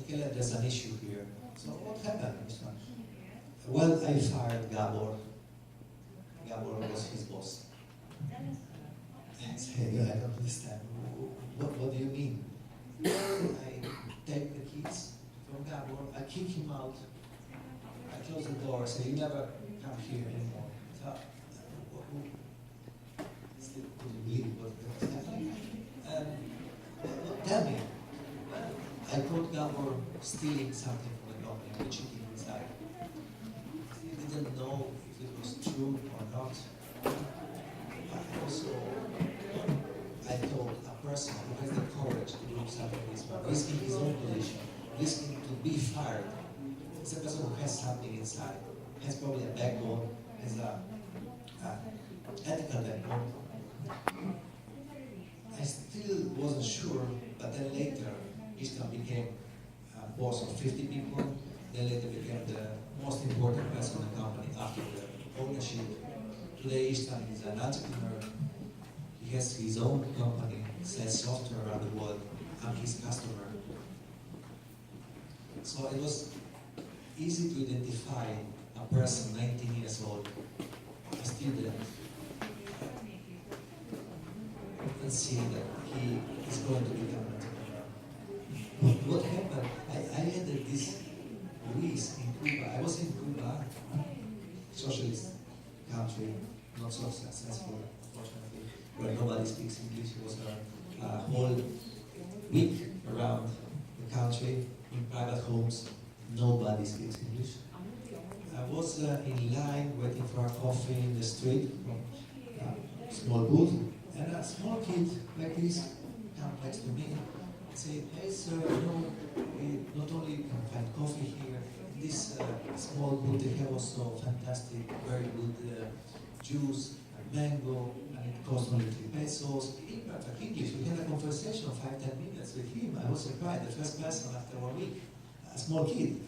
Michele, there's an issue here. So what happened? Well, I fired Gabor. Gabor was his boss. I said, I don't understand. What do you mean? I take the keys from Gabor, I kick him out, I close the door, I say, you never come here anymore. So, still couldn't believe what was happening. Tell me, I caught Gabor stealing something from the company, cheating inside. He didn't know if it was true or not. Also, I thought a person who has the courage to do something like this, risking his own position, risking to be fired, is a person who has something inside, has probably a backbone, has a ethical backbone. I still wasn't sure, but then later, EUCHAM became a boss of 50 people, then later became the most important person in the company after the ownership. Today, EUCHAM is an entrepreneur. He has his own company, sells software around the world. I'm his customer. So it was easy to identify a person 19 years old, a student, and see that he is going to become an entrepreneur. What happened? I had this Luis in Cuba. I was in Cuba, socialist country, not so successful, unfortunately, where nobody speaks English. It was a whole week around the country in private homes. Nobody speaks English. I was in line waiting for a coffee in the street from a small booth, and a small kid like this came next to me and said, hey sir, we not only can find coffee here, in this small booth they have also fantastic, very good juice, mango, and it costs only 3 pesos. In perfect English, we had a conversation of 5-10 minutes with him. I was surprised, the first person after 1 week, a small kid.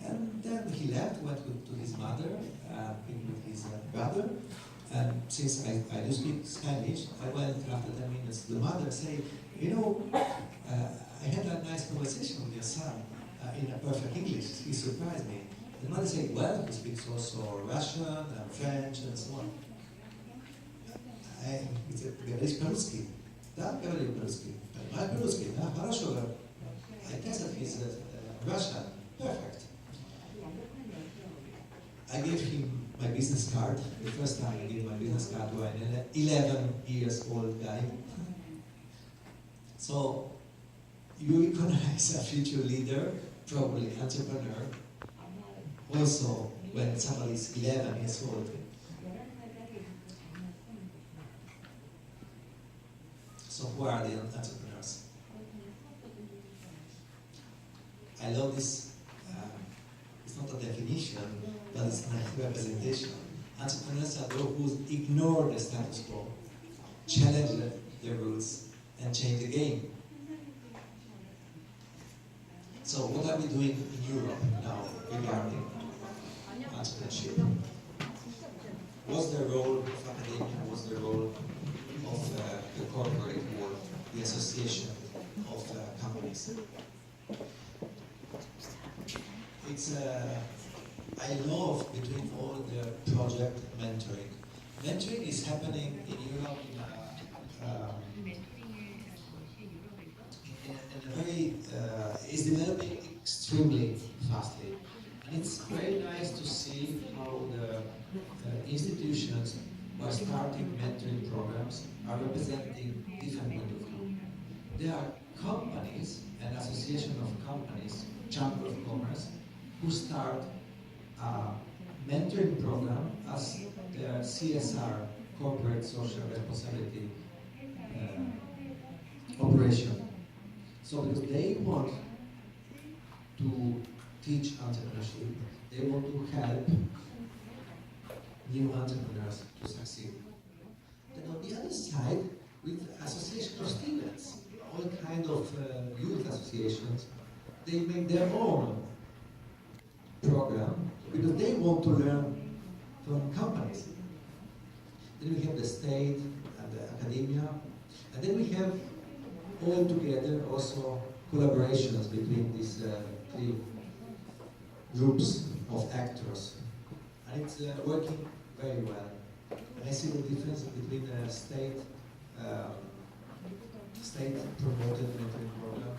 And then he left, went to his mother, with his brother. And since I do speak Spanish, I went after 10 minutes to the mother and say, I had a nice conversation with your son in a perfect English. He surprised me. The mother said, well, he speaks also Russian and French and so on. Говоришь по-русски? Да, говорю по-русски. Понимаю по-русски, да? Хорошо. I tested his Russian. Perfect. I gave him my business card. The first time I gave my business card to an 11-year-old guy. So, you recognize a future leader, probably entrepreneur, also when somebody is 11 years old. So who are the entrepreneurs? I love this, it's not a definition, but it's a representation. Entrepreneurs are those who ignore the status quo, challenge the rules, and change the game. So what are we doing in Europe now regarding entrepreneurship? What's the role of academia? What's the role of the corporate world, the association of companies? It's I love between all the project mentoring. Mentoring is happening in Europe in a very is developing extremely fastly, and it's very nice to see how the institutions who are starting mentoring programs are representing different point of view. There are companies, an association of companies, Chamber of Commerce, who start a mentoring program as their CSR, corporate social responsibility operation. So because they want to teach entrepreneurship, they want to help new entrepreneurs to succeed. Then on the other side, with association of students, all kinds of youth associations, they make their own program because they want to learn from companies. Then we have the state and the academia, and then we have all together also collaborations between these three groups of actors. And it's working very well. And I see the difference between state-promoted mentoring program.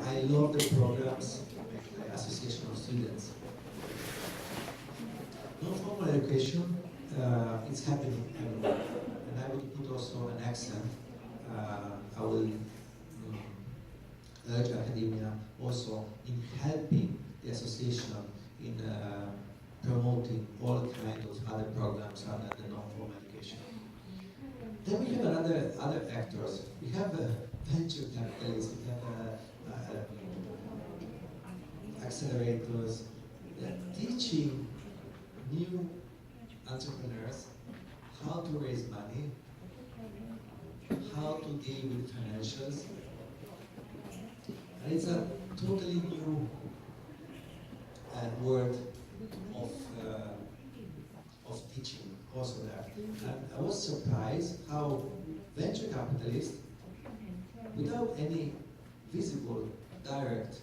I love the programs like the Association of Students. Non-formal education, it's happening everywhere. And I would put also an accent. I will urge academia also in helping the association in promoting all kinds of other programs under the non-formal education. Then we have other actors. We have venture capitalists, we have accelerators teaching new entrepreneurs how to raise money, how to deal with financials. And it's a totally new world of teaching also there. And I was surprised how venture capitalists, without any visible direct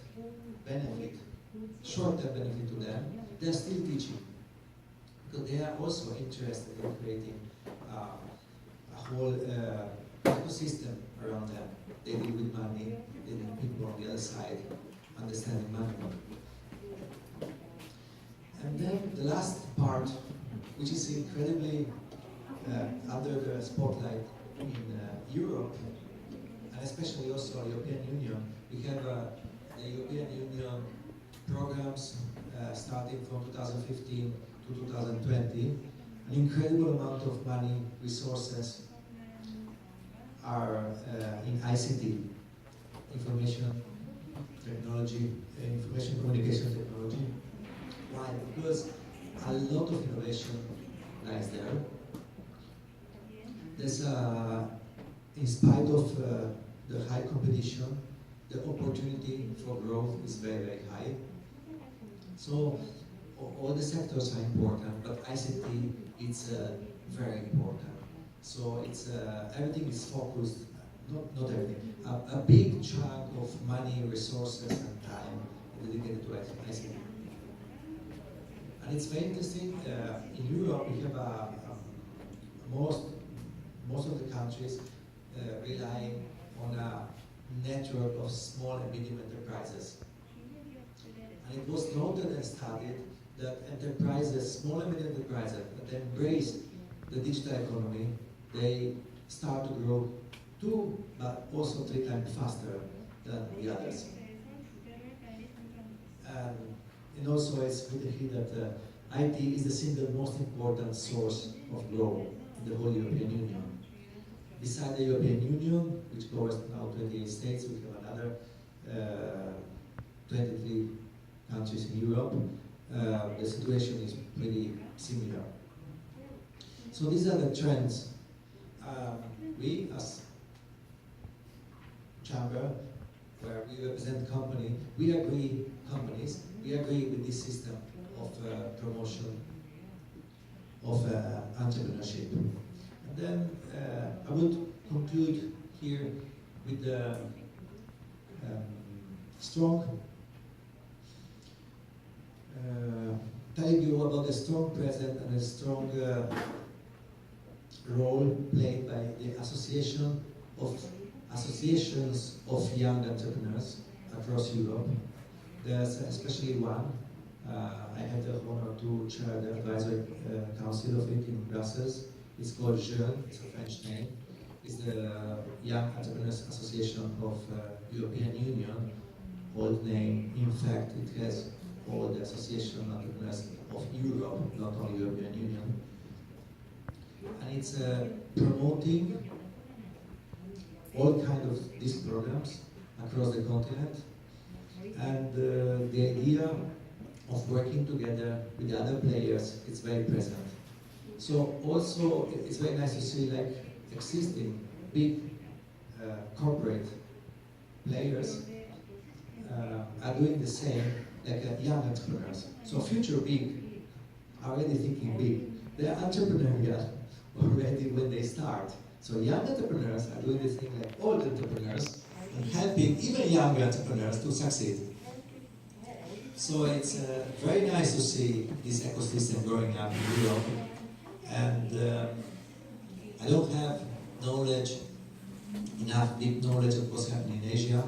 benefit, short-term benefit to them, they're still teaching. Because they are also interested in creating a whole ecosystem around them. They deal with money, they need people on the other side understanding money. And then the last part, which is incredibly under the spotlight in Europe, and especially also European Union. We have the European Union programs starting from 2015 to 2020. An incredible amount of money, resources are in ICT, information technology, information communication technology. Why? Because a lot of innovation lies there. There's in spite of the high competition, the opportunity for growth is very, very high. So all the sectors are important, but ICT is very important. So it's everything is focused, not everything, a big chunk of money, resources, and time dedicated to ICT. And it's very interesting. In Europe, we have most of the countries relying on a network of small and medium enterprises. And it was noted and studied that enterprises, small and medium enterprises, that embrace the digital economy, they start to grow 2, but also 3 times faster than the others. And also it's good to hear that IT is the single most important source of growth in the whole European Union. Beside the European Union, which covers now 28 states, we have another 23 countries in Europe. The situation is pretty similar. So these are the trends. We, as chamber, where we represent companies, we agree with this system of promotion of entrepreneurship. And then I would conclude here with the strong, telling you about the strong presence and a strong role played by the associations of young entrepreneurs across Europe. There's especially one. I had the honor to chair the advisory council of it in Brussels. It's called Jeune, it's a French name. It's the Young Entrepreneurs Association of European Union. Old name, in fact, it has all the Association of Entrepreneurs of Europe, not only European Union. And it's promoting all kinds of these programs across the continent. And the idea of working together with the other players is very present. So also it's very nice to see like existing big corporate players are doing the same like young entrepreneurs. So future big are already thinking big. They are entrepreneurial already when they start. So young entrepreneurs are doing the thing like old entrepreneurs and helping even younger entrepreneurs to succeed. So it's very nice to see this ecosystem growing up in Europe. And I don't have enough deep knowledge of what's happening in Asia.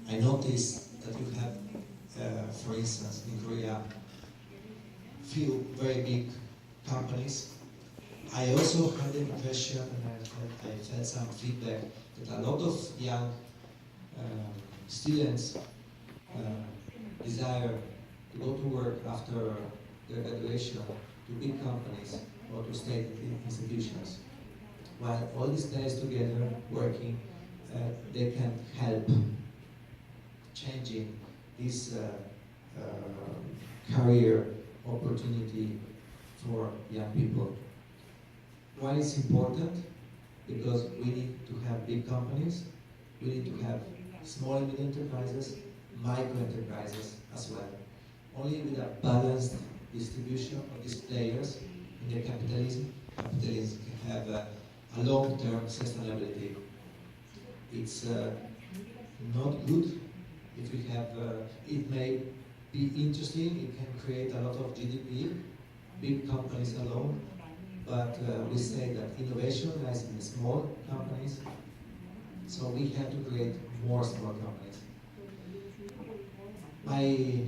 I noticed that you have, for instance, in Korea, few very big companies. I also had the impression, and I've had some feedback, that a lot of young students desire to go to work after their graduation to big companies or to state institutions. While all these guys together working, they can help changing this career opportunity for young people. Why it's important? Because we need to have big companies, we need to have small and medium enterprises, micro enterprises as well. Only with a balanced distribution of these players in the capitalism can have a long-term sustainability. It's not good if we have, it may be interesting, it can create a lot of GDP, big companies alone, but we say that innovation lies in the small companies, so we have to create more small companies. My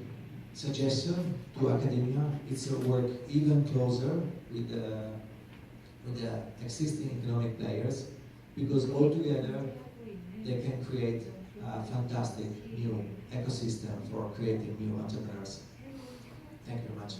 suggestion to academia is to work even closer with the existing economic players, because altogether they can create a fantastic new ecosystem for creating new entrepreneurs. Thank you very much.